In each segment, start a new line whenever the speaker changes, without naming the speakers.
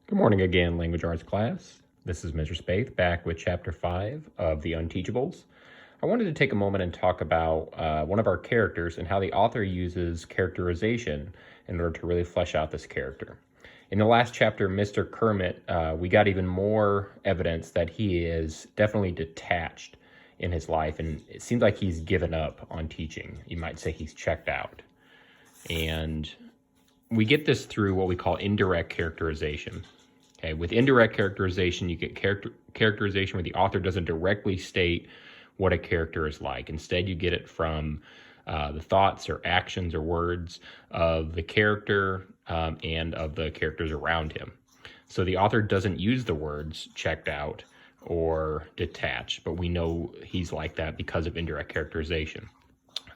Good morning again, language arts class. This is Mr. Spaeth back with chapter 5 of the Unteachables. I wanted to take a moment and talk about one of our characters and how the author uses characterization in order to really flesh out this character. In the last chapter, Mr. Kermit, we got even more evidence that he is definitely detached in his life, and it seems like he's given up on teaching. You might say he's checked out. And we get this through what we call indirect characterization. Okay, with indirect characterization, you get characterization where the author doesn't directly state what a character is like. Instead, you get it from the thoughts or actions or words of the character and of the characters around him. So the author doesn't use the words checked out or detached, but we know he's like that because of indirect characterization.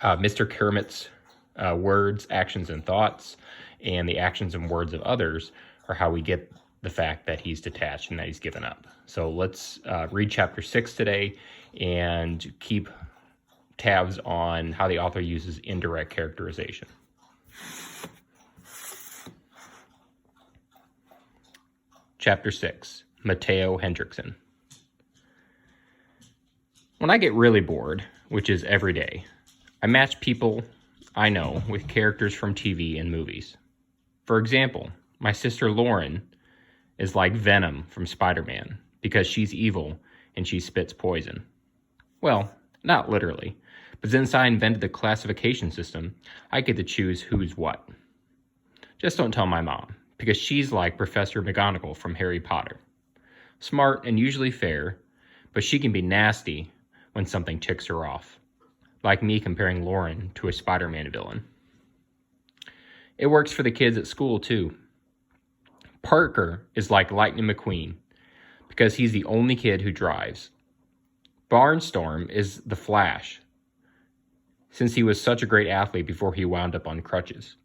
Mr. Kermit's words, actions, and thoughts, and the actions and words of others are how we get the fact that he's detached and that he's given up. So let's read chapter 6 today and keep tabs on how the author uses indirect characterization. Chapter 6, Matteo Hendrickson. When I get really bored, which is every day, I match people I know with characters from TV and movies. For example, my sister Lauren is like Venom from Spider-Man because she's evil and she spits poison. Well, not literally, but since I invented the classification system, I get to choose who's what. Just don't tell my mom, because she's like Professor McGonagall from Harry Potter. Smart and usually fair, but she can be nasty when something ticks her off, like me comparing Lauren to a Spider-Man villain. It works for the kids at school, too. Parker is like Lightning McQueen because he's the only kid who drives. Barnstorm is the Flash, since he was such a great athlete before he wound up on crutches.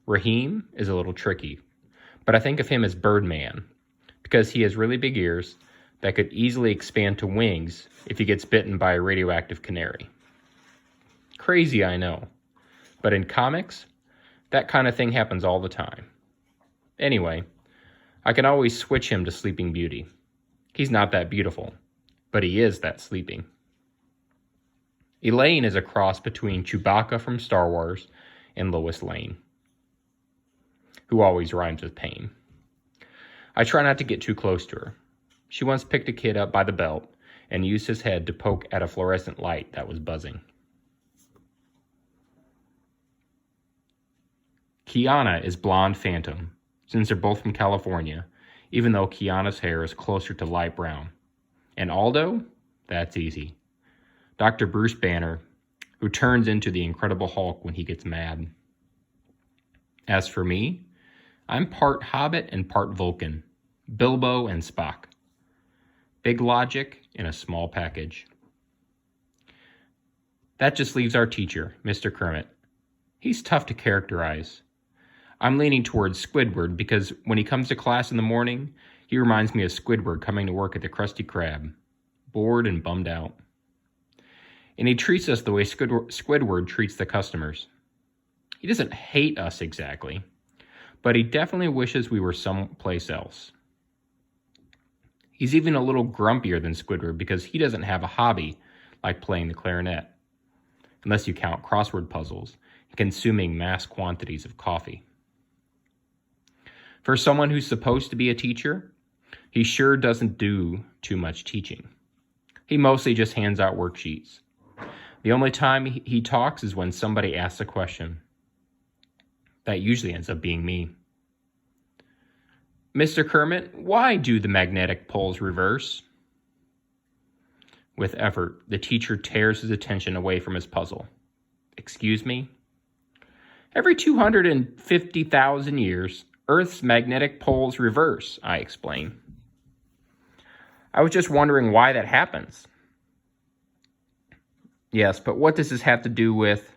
Raheem is a little tricky, but I think of him as Birdman because he has really big ears that could easily expand to wings if he gets bitten by a radioactive canary. Crazy, I know, but in comics, that kind of thing happens all the time. Anyway, I can always switch him to Sleeping Beauty. He's not that beautiful, but he is that sleeping. Elaine is a cross between Chewbacca from Star Wars and Lois Lane, who always rhymes with pain. I try not to get too close to her. She once picked a kid up by the belt and used his head to poke at a fluorescent light that was buzzing. Kiana is Blonde Phantom, since they're both from California, even though Kiana's hair is closer to light brown. And Aldo? That's easy. Dr. Bruce Banner, who turns into the Incredible Hulk when he gets mad. As for me, I'm part Hobbit and part Vulcan, Bilbo and Spock. Big logic in a small package. That just leaves our teacher, Mr. Kermit. He's tough to characterize. I'm leaning towards Squidward because when he comes to class in the morning, he reminds me of Squidward coming to work at the Krusty Krab, bored and bummed out. And he treats us the way Squidward treats the customers. He doesn't hate us exactly, but he definitely wishes we were someplace else. He's even a little grumpier than Squidward because he doesn't have a hobby like playing the clarinet, unless you count crossword puzzles and consuming mass quantities of coffee. For someone who's supposed to be a teacher, he sure doesn't do too much teaching. He mostly just hands out worksheets. The only time he talks is when somebody asks a question. That usually ends up being me. Mr. Kermit, why do the magnetic poles reverse? With effort, the teacher tears his attention away from his puzzle. Excuse me? Every 250,000 years, Earth's magnetic poles reverse, I explain. I was just wondering why that happens. Yes, but what does this have to do with...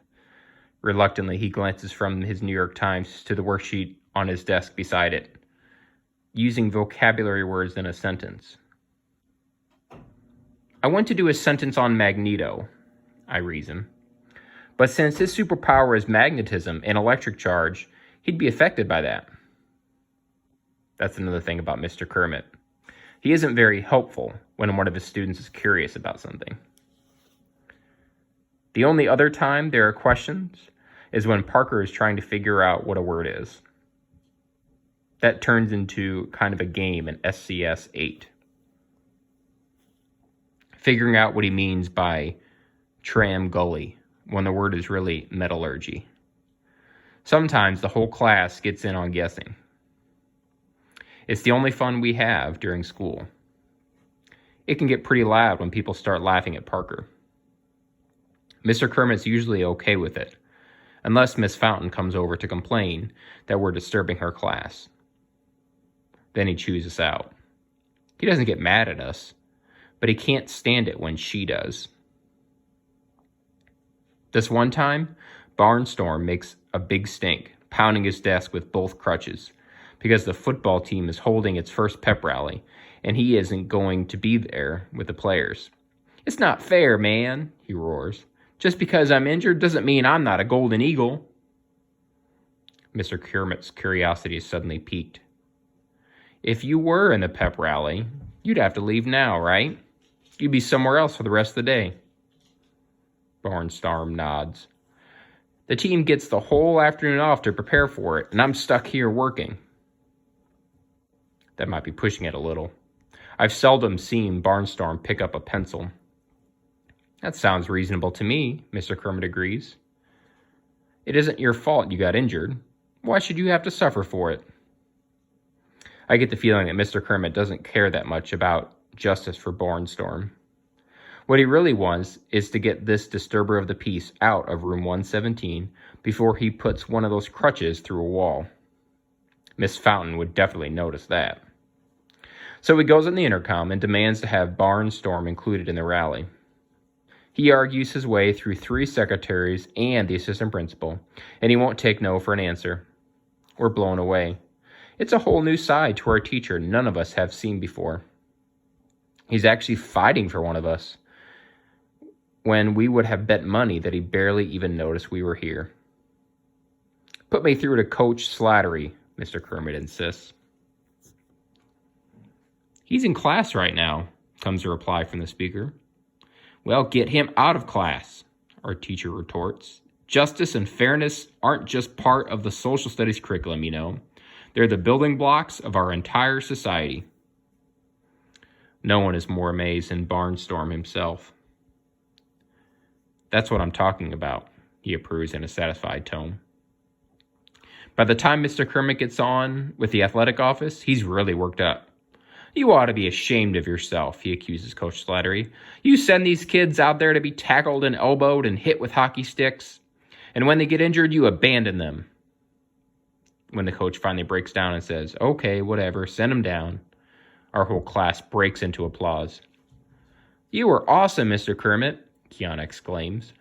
Reluctantly, he glances from his New York Times to the worksheet on his desk beside it, using vocabulary words in a sentence. I want to do a sentence on Magneto, I reason. But since his superpower is magnetism and electric charge, he'd be affected by that. That's another thing about Mr. Kermit. He isn't very helpful when one of his students is curious about something. The only other time there are questions is when Parker is trying to figure out what a word is. That turns into kind of a game in SCS 8. Figuring out what he means by tram gully when the word is really metallurgy. Sometimes the whole class gets in on guessing. It's the only fun we have during school. It can get pretty loud when people start laughing at Parker. Mr. Kermit's usually okay with it, unless Miss Fountain comes over to complain that we're disturbing her class. Then he chews us out. He doesn't get mad at us, but he can't stand it when she does. This one time, Barnstorm makes a big stink, pounding his desk with both crutches, because the football team is holding its first pep rally, and he isn't going to be there with the players. "It's not fair, man," he roars. "Just because I'm injured doesn't mean I'm not a golden eagle." Mr. Kermit's curiosity is suddenly piqued. "If you were in the pep rally, you'd have to leave now, right? You'd be somewhere else for the rest of the day." Barnstorm nods. "The team gets the whole afternoon off to prepare for it, and I'm stuck here working." That might be pushing it a little. I've seldom seen Barnstorm pick up a pencil. "That sounds reasonable to me," Mr. Kermit agrees. "It isn't your fault you got injured. Why should you have to suffer for it?" I get the feeling that Mr. Kermit doesn't care that much about justice for Barnstorm. What he really wants is to get this disturber of the peace out of room 117 before he puts one of those crutches through a wall. Miss Fountain would definitely notice that. So he goes on the intercom and demands to have Barnstorm included in the rally. He argues his way through 3 secretaries and the assistant principal, and he won't take no for an answer. We're blown away. It's a whole new side to our teacher none of us have seen before. He's actually fighting for one of us, when we would have bet money that he barely even noticed we were here. "Put me through to Coach Slattery," Mr. Kermit insists. "He's in class right now," comes a reply from the speaker. "Well, get him out of class," our teacher retorts. "Justice and fairness aren't just part of the social studies curriculum, you know. They're the building blocks of our entire society." No one is more amazed than Barnstorm himself. "That's what I'm talking about," he approves in a satisfied tone. By the time Mr. Kermit gets on with the athletic office, he's really worked up. "You ought to be ashamed of yourself," he accuses Coach Slattery. "You send these kids out there to be tackled and elbowed and hit with hockey sticks, and when they get injured, you abandon them." When the coach finally breaks down and says, "Okay, whatever, send them down," our whole class breaks into applause. "You were awesome, Mr. Kermit," Kiana exclaims.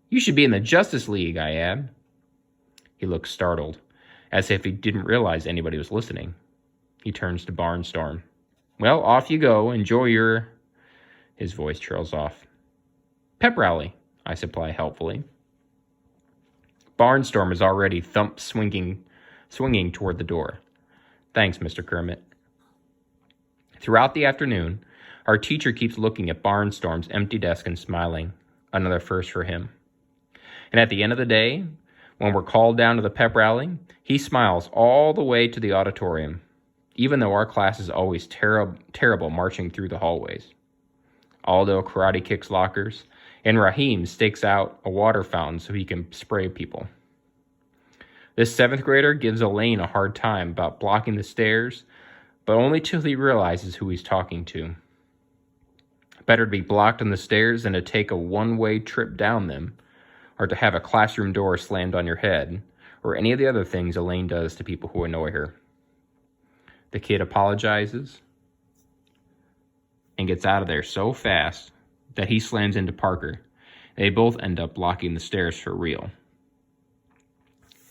"You should be in the Justice League," I add. He looks startled, as if he didn't realize anybody was listening. He turns to Barnstorm. "Well, off you go. Enjoy your..." His voice trails off. "Pep rally," I supply helpfully. Barnstorm is already swinging toward the door. "Thanks, Mr. Kermit." Throughout the afternoon, our teacher keeps looking at Barnstorm's empty desk and smiling. Another first for him. And at the end of the day, when we're called down to the pep rally, he smiles all the way to the auditorium, even though our class is always terrible marching through the hallways. Aldo karate kicks lockers, and Raheem stakes out a water fountain so he can spray people. This 7th grader gives Elaine a hard time about blocking the stairs, but only till he realizes who he's talking to. Better to be blocked on the stairs than to take a one-way trip down them, or to have a classroom door slammed on your head, or any of the other things Elaine does to people who annoy her. The kid apologizes and gets out of there so fast that he slams into Parker. They both end up blocking the stairs for real.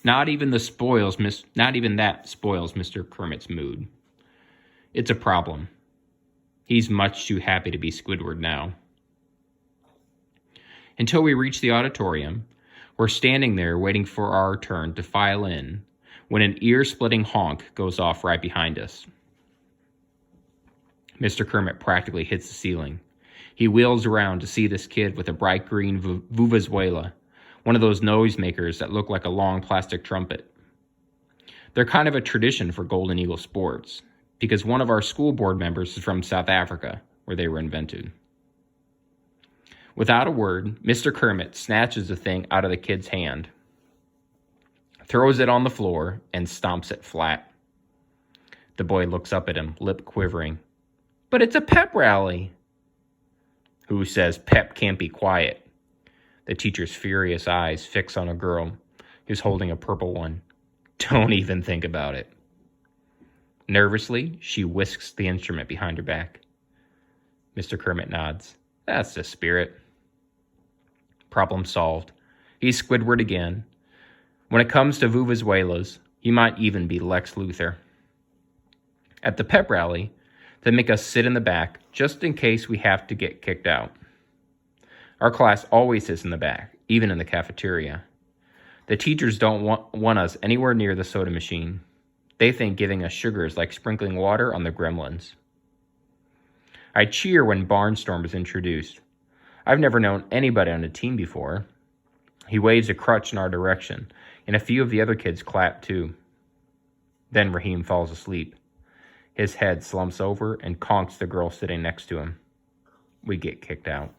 Not even that spoils Mr. Kermit's mood. It's a problem. He's much too happy to be Squidward now. Until we reach the auditorium, we're standing there waiting for our turn to file in, when an ear-splitting honk goes off right behind us. Mr. Kermit practically hits the ceiling. He wheels around to see this kid with a bright green vuvuzela, one of those noisemakers that look like a long plastic trumpet. They're kind of a tradition for Golden Eagle sports, because one of our school board members is from South Africa, where they were invented. Without a word, Mr. Kermit snatches the thing out of the kid's hand, throws it on the floor, and stomps it flat. The boy looks up at him, lip quivering. "But it's a pep rally." "Who says pep can't be quiet?" The teacher's furious eyes fix on a girl who's holding a purple one. "Don't even think about it." Nervously, she whisks the instrument behind her back. Mr. Kermit nods. "That's the spirit." Problem solved. He's Squidward again. When it comes to vuvuzelas, he might even be Lex Luthor. At the pep rally, they make us sit in the back just in case we have to get kicked out. Our class always sits in the back, even in the cafeteria. The teachers don't want us anywhere near the soda machine. They think giving us sugar is like sprinkling water on the gremlins. I cheer when Barnstorm is introduced. I've never known anybody on the team before. He waves a crutch in our direction, and a few of the other kids clap too. Then Raheem falls asleep. His head slumps over and conks the girl sitting next to him. We get kicked out.